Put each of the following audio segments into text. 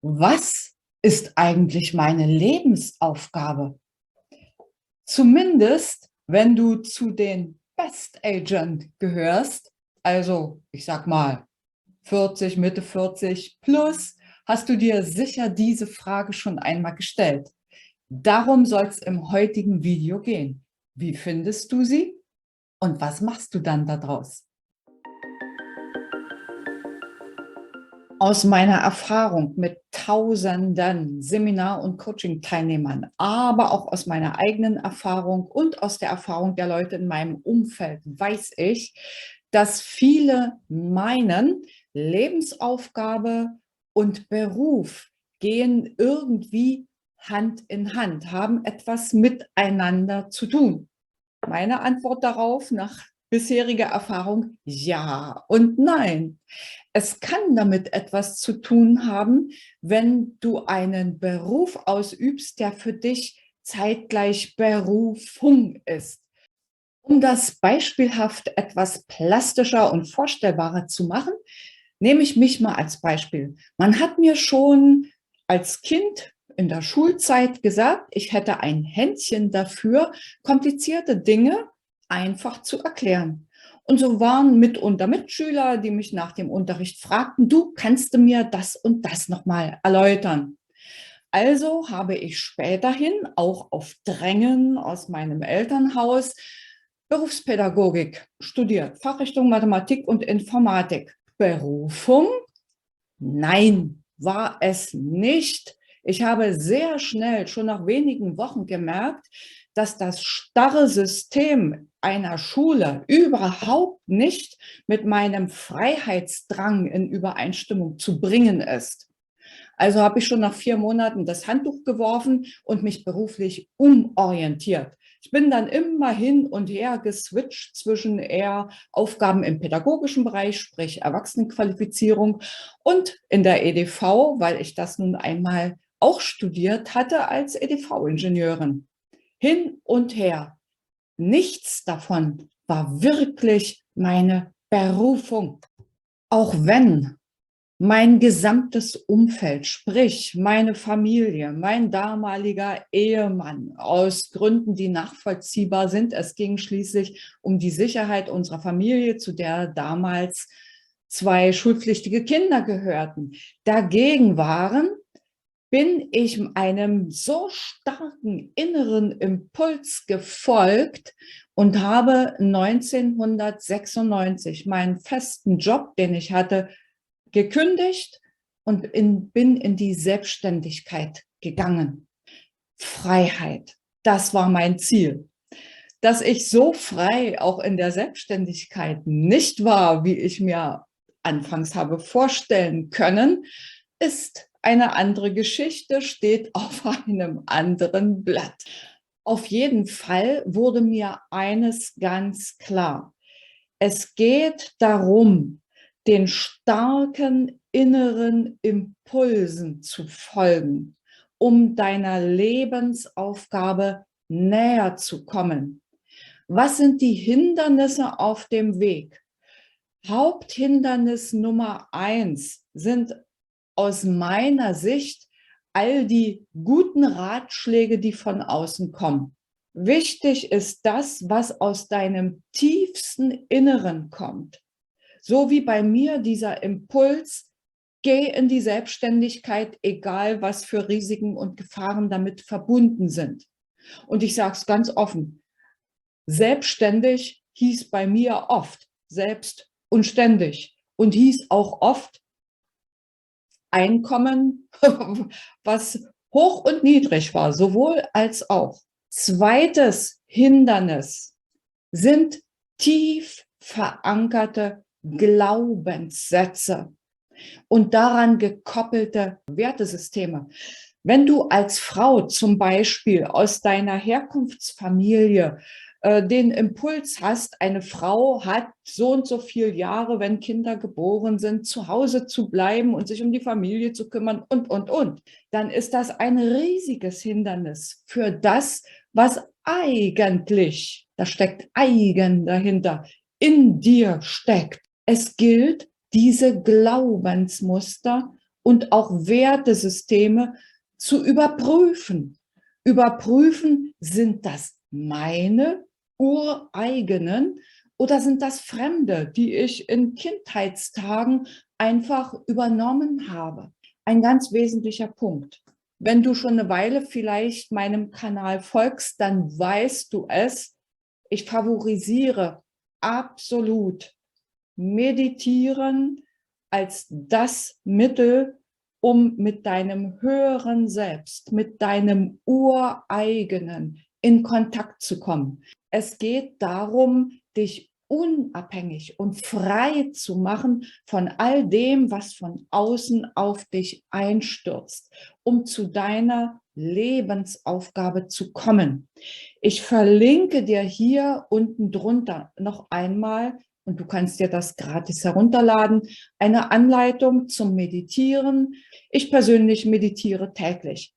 Was ist eigentlich meine Lebensaufgabe? Zumindest, wenn du zu den Best Agent gehörst, also ich sag mal 40, Mitte 40 plus, hast du dir sicher diese Frage schon einmal gestellt. Darum soll es im heutigen Video gehen. Wie findest du sie und was machst du dann daraus? Aus meiner Erfahrung mit tausenden Seminar- und Coaching-Teilnehmern, aber auch aus meiner eigenen Erfahrung und aus der Erfahrung der Leute in meinem Umfeld weiß ich, dass viele meinen, Lebensaufgabe und Beruf gehen irgendwie Hand in Hand, haben etwas miteinander zu tun. Meine Antwort darauf nach bisheriger Erfahrung: Ja und nein. Es kann damit etwas zu tun haben, wenn du einen Beruf ausübst, der für dich zeitgleich Berufung ist. Um das beispielhaft etwas plastischer und vorstellbarer zu machen, nehme ich mich mal als Beispiel. Man hat mir schon als Kind in der Schulzeit gesagt, ich hätte ein Händchen dafür, komplizierte Dinge einfach zu erklären. Und so waren mitunter Mitschüler, die mich nach dem Unterricht fragten, du kannst du mir das und das nochmal erläutern. Also habe ich späterhin auch auf Drängen aus meinem Elternhaus Berufspädagogik studiert, Fachrichtung Mathematik und Informatik. Berufung? Nein, war es nicht. Ich habe sehr schnell, schon nach wenigen Wochen gemerkt, dass das starre System einer Schule überhaupt nicht mit meinem Freiheitsdrang in Übereinstimmung zu bringen ist. Also habe ich schon nach 4 Monaten das Handtuch geworfen und mich beruflich umorientiert. Ich bin dann immer hin und her geswitcht zwischen eher Aufgaben im pädagogischen Bereich, sprich Erwachsenenqualifizierung, und in der EDV, weil ich das nun einmal auch studiert hatte als EDV-Ingenieurin. Hin und her. Nichts davon war wirklich meine Berufung. Auch wenn mein gesamtes Umfeld, sprich meine Familie, mein damaliger Ehemann, aus Gründen, die nachvollziehbar sind. Es ging schließlich um die Sicherheit unserer Familie, zu der damals 2 schulpflichtige Kinder gehörten. Dagegen waren, bin ich einem so starken inneren Impuls gefolgt und habe 1996 meinen festen Job, den ich hatte, gekündigt und bin in die Selbstständigkeit gegangen. Freiheit, das war mein Ziel. Dass ich so frei auch in der Selbstständigkeit nicht war, wie ich mir anfangs habe vorstellen können, ist eine andere Geschichte, steht auf einem anderen Blatt. Auf jeden Fall wurde mir eines ganz klar. Es geht darum, den starken inneren Impulsen zu folgen, um deiner Lebensaufgabe näher zu kommen. Was sind die Hindernisse auf dem Weg? Haupthindernis Nummer 1 sind aus meiner Sicht all die guten Ratschläge, die von außen kommen. Wichtig ist das, was aus deinem tiefsten Inneren kommt. So wie bei mir dieser Impuls, geh in die Selbstständigkeit, egal was für Risiken und Gefahren damit verbunden sind. Und ich sage es ganz offen, selbstständig hieß bei mir oft selbst und ständig und hieß auch oft Einkommen, was hoch und niedrig war, sowohl als auch. Zweites Hindernis sind tief verankerte Glaubenssätze und daran gekoppelte Wertesysteme. Wenn du als Frau zum Beispiel aus deiner Herkunftsfamilie den Impuls hast, eine Frau hat so und so viele Jahre, wenn Kinder geboren sind, zu Hause zu bleiben und sich um die Familie zu kümmern und, dann ist das ein riesiges Hindernis für das, was eigentlich, da steckt eigen dahinter, in dir steckt. Es gilt, diese Glaubensmuster und auch Wertesysteme zu überprüfen. Überprüfen, sind das meine ureigenen oder sind das Fremde, die ich in Kindheitstagen einfach übernommen habe? Ein ganz wesentlicher Punkt. Wenn du schon eine Weile vielleicht meinem Kanal folgst, dann weißt du es. Ich favorisiere absolut Meditieren als das Mittel, um mit deinem höheren Selbst, mit deinem ureigenen in Kontakt zu kommen. Es geht darum, dich unabhängig und frei zu machen von all dem, was von außen auf dich einstürzt, um zu deiner Lebensaufgabe zu kommen. Ich verlinke dir hier unten drunter noch einmal, und du kannst dir das gratis herunterladen, eine Anleitung zum Meditieren. Ich persönlich meditiere täglich.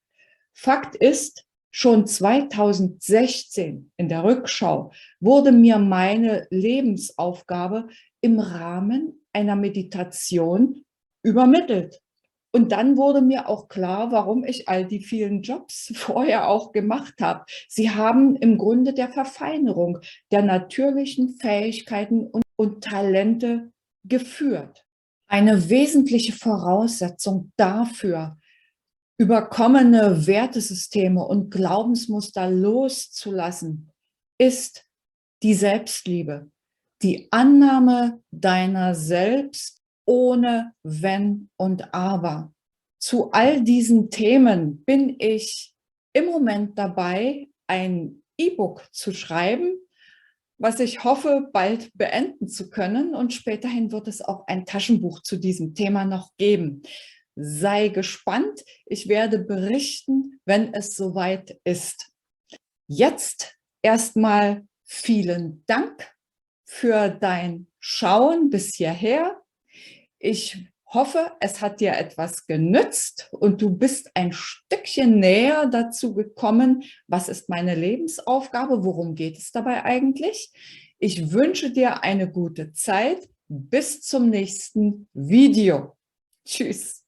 Fakt ist, schon 2016 in der Rückschau wurde mir meine Lebensaufgabe im Rahmen einer Meditation übermittelt. Und dann wurde mir auch klar, warum ich all die vielen Jobs vorher auch gemacht habe. Sie haben im Grunde der Verfeinerung der natürlichen Fähigkeiten und Talente geführt. Eine wesentliche Voraussetzung dafür, überkommene Wertesysteme und Glaubensmuster loszulassen, ist die Selbstliebe, die Annahme deiner selbst ohne Wenn und Aber. Zu all diesen Themen bin ich im Moment dabei, ein E-Book zu schreiben, was ich hoffe, bald beenden zu können. Und späterhin wird es auch ein Taschenbuch zu diesem Thema noch geben. Sei gespannt. Ich werde berichten, wenn es soweit ist. Jetzt erstmal vielen Dank für dein Schauen bis hierher. Ich hoffe, es hat dir etwas genützt und du bist ein Stückchen näher dazu gekommen, was ist meine Lebensaufgabe, worum geht es dabei eigentlich? Ich wünsche dir eine gute Zeit. Bis zum nächsten Video. Tschüss.